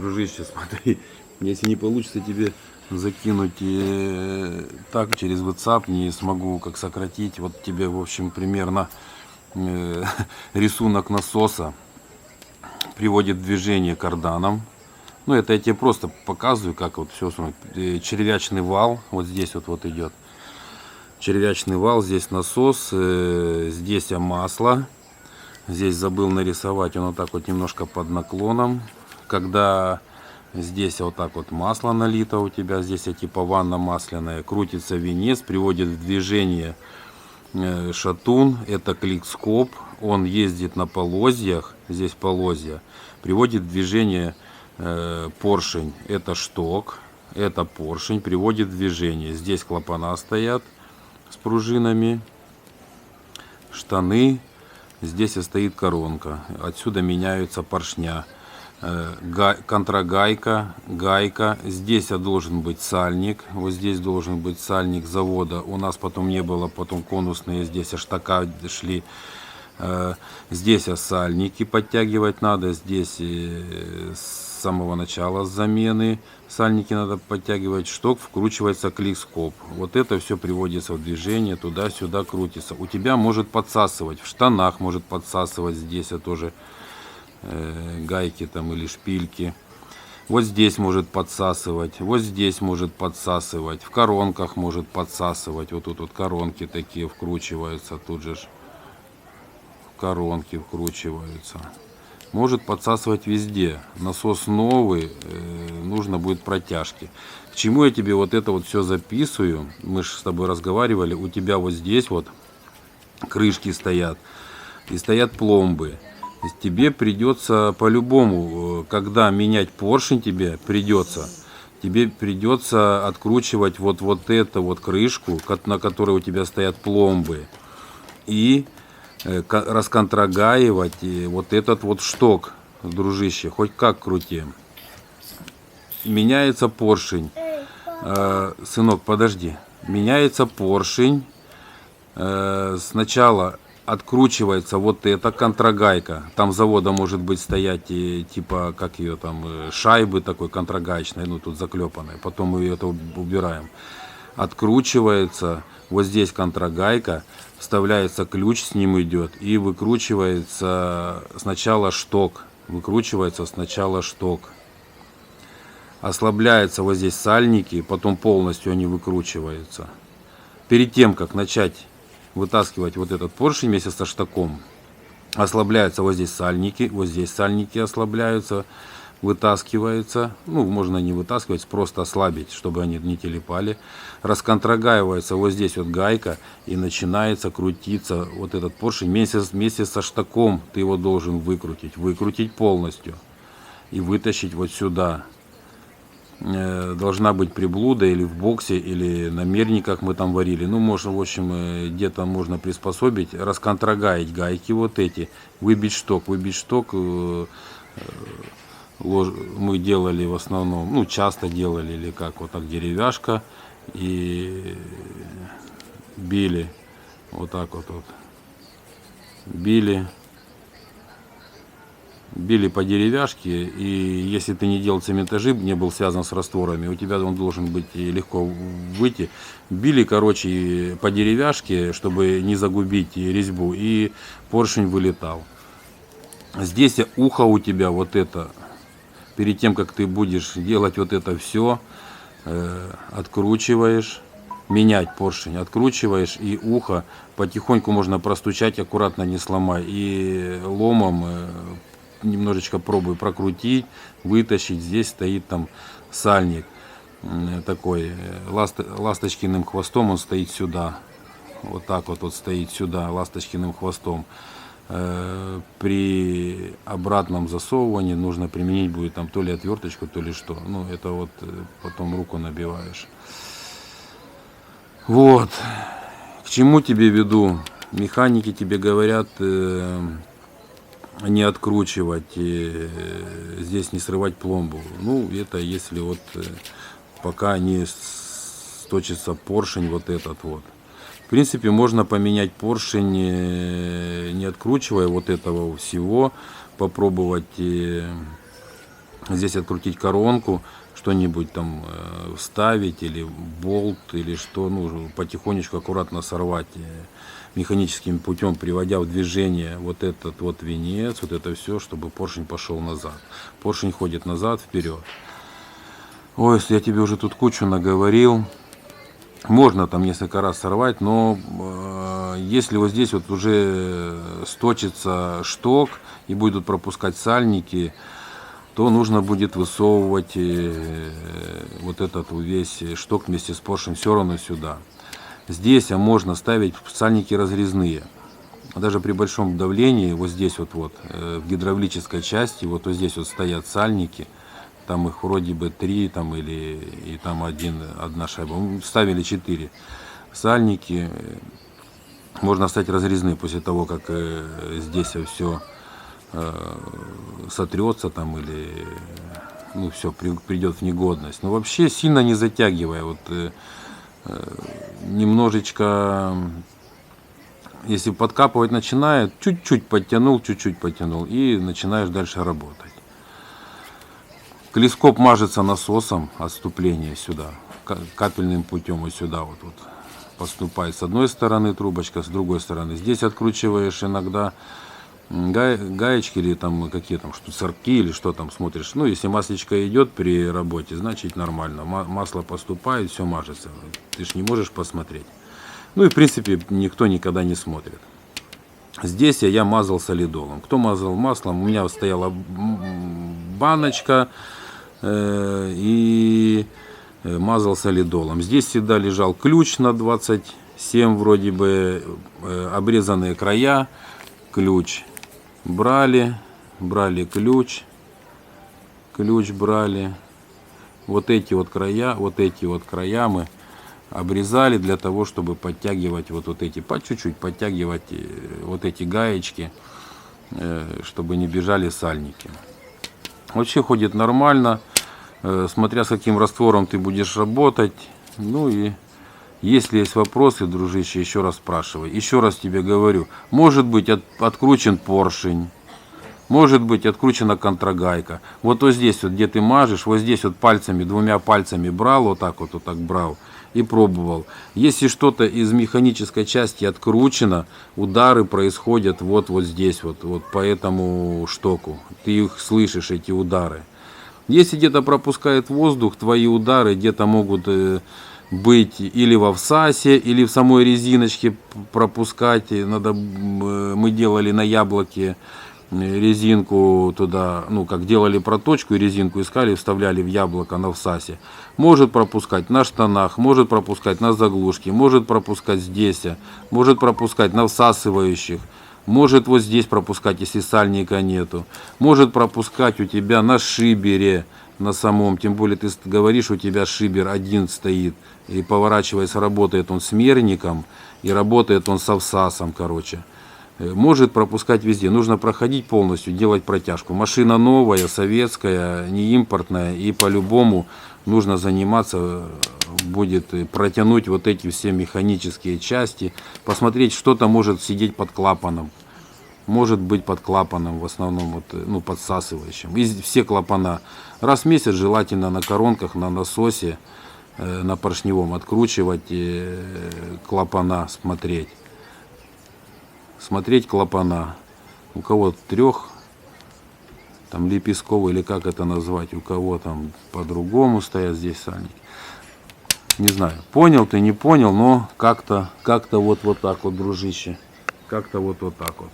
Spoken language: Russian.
Дружище, смотри, если не получится тебе закинуть так через WhatsApp, не смогу как сократить. Вот тебе, в общем, примерно э, рисунок насоса приводит в движение карданом. Ну, это я тебе просто показываю, как вот все. Червячный вал, вот здесь вот идет. Червячный вал, здесь насос, здесь масло. Здесь забыл нарисовать, он вот так вот немножко под наклоном. Когда здесь вот так вот масло налито у тебя, здесь типа ванна масляная, крутится венец, приводит в движение шатун, это кликскоп, он ездит на полозьях, здесь полозья, приводит в движение поршень, это шток, это поршень, приводит в движение. Здесь клапана стоят с пружинами, штаны. Здесь стоит коронка. Отсюда меняются поршня. Контрагайка, гайка. Здесь должен быть сальник. Вот здесь должен быть сальник завода. У нас потом не было, потом конусные здесь штака шли. Здесь сальники подтягивать надо. Здесь с самого начала замены сальники надо подтягивать. Шток вкручивается кликскоп. Вот это все приводится в движение, туда-сюда крутится. У тебя может подсасывать, в штанах может подсасывать, здесь тоже гайки там или шпильки. Вот здесь может подсасывать, вот здесь может подсасывать, в коронках может подсасывать. Вот тут вот коронки такие вкручиваются, тут же коронки вкручиваются. Может подсасывать везде. Насос новый, нужно будет протяжки. К чему я тебе вот это вот все записываю? Мы же с тобой разговаривали. У тебя вот здесь вот крышки стоят. И стоят пломбы. Тебе придется по-любому, когда менять поршень тебе придется откручивать вот эту вот крышку, на которой у тебя стоят пломбы. И расконтрагаивать вот этот вот шток, дружище, хоть как крути. Меняется поршень. Сынок, подожди. Меняется поршень. Сначала откручивается вот эта контрагайка. Там завода может быть стоять типа, как ее там, шайбы такой контрагаечной, ну тут заклепанной. Потом мы это убираем. Откручивается вот здесь контрагайка, вставляется ключ, с ним идет, и выкручивается сначала шток. Ослабляются вот здесь сальники, потом полностью они выкручиваются. Перед тем, как начать вытаскивать вот этот поршень вместе со штоком, ослабляются вот здесь сальники ослабляются, вытаскивается, ну, можно не вытаскивать, просто ослабить, чтобы они не телепали. Расконтрагаивается вот здесь вот гайка, и начинается крутиться вот этот поршень. Вместе со штоком ты его должен выкрутить полностью и вытащить вот сюда. Должна быть приблуда или в боксе, или на мерниках мы там варили. Ну, можно, в общем, где-то можно приспособить, расконтрагаить гайки вот эти, выбить шток. Мы делали в основном, ну, часто делали, или как, вот так деревяшка, и били, вот так вот, били по деревяшке, и если ты не делал цементажи, не был связан с растворами, у тебя он должен быть легко выйти. Били, короче, по деревяшке, чтобы не загубить резьбу, и поршень вылетал. Здесь ухо у тебя вот это. Перед тем, как ты будешь делать вот это все, откручиваешь, менять поршень, откручиваешь, и ухо потихоньку можно простучать, аккуратно не сломай, и ломом немножечко пробуй прокрутить, вытащить. Здесь стоит там сальник такой, ласточкиным хвостом он стоит сюда, вот так вот стоит сюда, ласточкиным хвостом. При обратном засовывании нужно применить будет там то ли отверточку, то ли что. Ну, это вот потом руку набиваешь. Вот. К чему тебе веду? Механики тебе говорят не откручивать, здесь не срывать пломбу. Ну, это если вот пока не сточится поршень вот этот вот. В принципе, можно поменять поршень, не откручивая вот этого всего, попробовать Здесь открутить коронку, что-нибудь там вставить, или болт, или что, ну, потихонечку, аккуратно сорвать механическим путем, приводя в движение вот этот вот венец, вот это все, чтобы поршень пошел назад. Поршень ходит назад, вперед. Ой, если я тебе уже тут кучу наговорил, можно там несколько раз сорвать, но если вот здесь вот уже сточится шток и будут пропускать сальники, то нужно будет высовывать вот этот весь шток вместе с поршнем все равно сюда. Здесь можно ставить сальники разрезные. Даже при большом давлении, вот здесь вот, в гидравлической части, вот здесь вот стоят сальники. Там их вроде бы 3, там, и там одна шайба. Мы ставили 4 сальники. Можно ставить разрезные после того, как здесь все сотрется там, или ну, все придет в негодность. Но вообще сильно не затягивая. Вот немножечко, если подкапывать начинает, чуть-чуть подтянул, и начинаешь дальше работать. Клескоп мажется насосом отступления сюда, капельным путем вот сюда вот поступает с одной стороны трубочка, с другой стороны. Здесь откручиваешь иногда гаечки или там какие там штуцерки или что там смотришь. Ну, если маслечко идет при работе, значит нормально. Масло поступает, все мажется. Ты ж не можешь посмотреть. Ну и в принципе никто никогда не смотрит. Здесь я мазал солидолом. Кто мазал маслом? У меня стояла баночка и мазал солидолом. Здесь всегда лежал ключ на 27 вроде бы, обрезанные края. Ключ брали ключ брали. Вот эти вот края мы обрезали для того, чтобы подтягивать вот эти, по чуть-чуть подтягивать вот эти гаечки, чтобы не бежали сальники. Вообще ходит нормально, смотря с каким раствором ты будешь работать. Ну и если есть вопросы, дружище, еще раз спрашивай. Еще раз тебе говорю, может быть откручен поршень, может быть откручена контрагайка. Вот здесь вот, где ты мажешь, вот здесь вот пальцами, 2 пальцами брал, вот так брал и пробовал. Если что-то из механической части откручено, удары происходят вот здесь, вот по этому штоку. Ты их слышишь, эти удары. Если где-то пропускает воздух, твои удары где-то могут быть или во всасе, или в самой резиночке пропускать. Мы делали на яблоке резинку туда, ну как делали проточку и резинку искали, вставляли в яблоко на всасе. Может пропускать на штанах, может пропускать на заглушке, может пропускать здесь, может пропускать на всасывающих, может вот здесь пропускать, если сальника нету, может пропускать у тебя на шибере, на самом, тем более ты говоришь, у тебя шибер один стоит, и поворачиваясь, работает он с мерником, и работает он со всасом, короче. Может пропускать везде. Нужно проходить полностью, делать протяжку. Машина новая, советская, не импортная. И по-любому нужно заниматься, будет протянуть вот эти все механические части. Посмотреть, что-то может сидеть под клапаном. Может быть под клапаном, в основном подсасывающим. И все клапана. Раз в месяц желательно на коронках, на насосе, на поршневом откручивать клапана, смотреть клапана. У кого 3 там лепестковый, или как это назвать, у кого там по-другому стоят здесь сальники. Не знаю, понял ты, не понял, но как-то вот так вот, дружище. Как-то вот так вот.